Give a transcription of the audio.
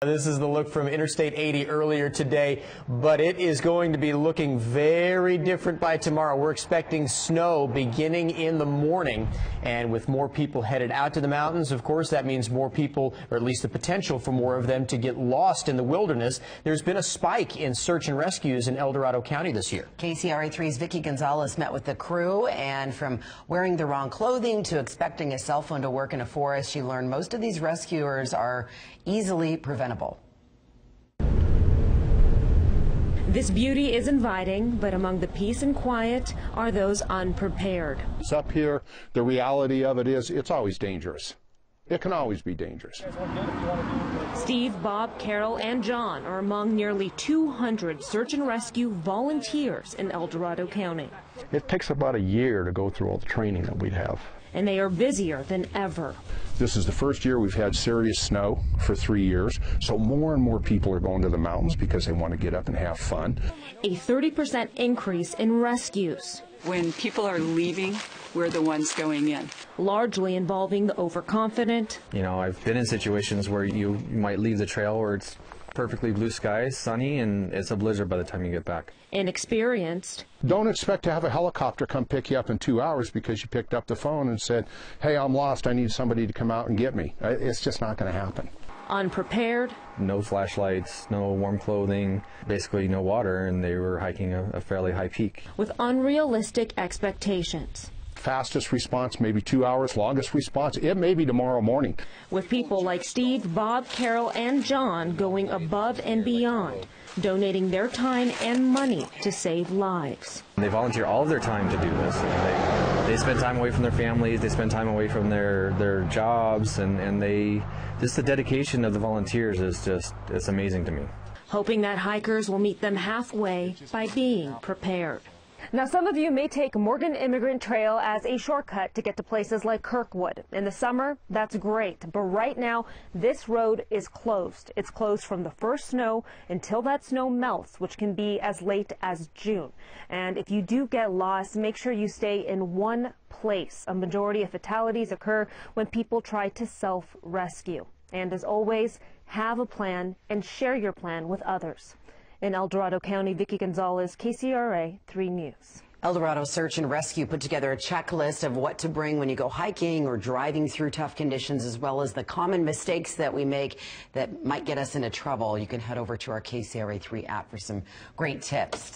This is the look from Interstate 80 earlier today, but it is going to be looking very different by tomorrow. We're expecting snow beginning in the morning, and with more people headed out to the mountains, of course, that means more people, or at least the potential for more of them to get lost in the wilderness. There's been a spike in search and rescues in El Dorado County this year. KCRA 3's Vicki Gonzales met with the crew, and from wearing the wrong clothing to expecting a cell phone to work in a forest, she learned most of these rescuers are easily preventable. This beauty is inviting, but among the peace and quiet are those unprepared. It's up here. The reality of it is it's always dangerous. It can always be dangerous. Steve, Bob, Carol, and John are among nearly 200 search and rescue volunteers in El Dorado County. It takes about a year to go through all the training that we have. And they are busier than ever. This is the first year we've had serious snow for 3 years, so more and more people are going to the mountains because they want to get up and have fun. A 30% increase in rescues. When people are leaving, we're the ones going in. Largely involving the overconfident. You know, I've been in situations where you might leave the trail where it's perfectly blue skies, sunny, and it's a blizzard by the time you get back. Inexperienced. Don't expect to have a helicopter come pick you up in 2 hours because you picked up the phone and said, hey, I'm lost, I need somebody to come out and get me. It's just not going to happen. Unprepared. No flashlights, no warm clothing, basically no water, and they were hiking a fairly high peak. With unrealistic expectations. Fastest response, maybe 2 hours. Longest response, it may be tomorrow morning. With people like Steve, Bob, Carol, and John going above and beyond, donating their time and money to save lives. They volunteer all of their time to do this. They spend time away from their families, they spend time away from their jobs, and just the dedication of the volunteers is just, it's amazing to me. Hoping that hikers will meet them halfway by being prepared. Now, some of you may take Morgan Immigrant Trail as a shortcut to get to places like Kirkwood. In the summer, that's great, but right now, this road is closed. It's closed from the first snow until that snow melts, which can be as late as June. And if you do get lost, make sure you stay in one place. A majority of fatalities occur when people try to self-rescue. And as always, have a plan and share your plan with others. In El Dorado County, Vicki Gonzales, KCRA 3 News. El Dorado Search and Rescue put together a checklist of what to bring when you go hiking or driving through tough conditions, as well as the common mistakes that we make that might get us into trouble. You can head over to our KCRA 3 app for some great tips.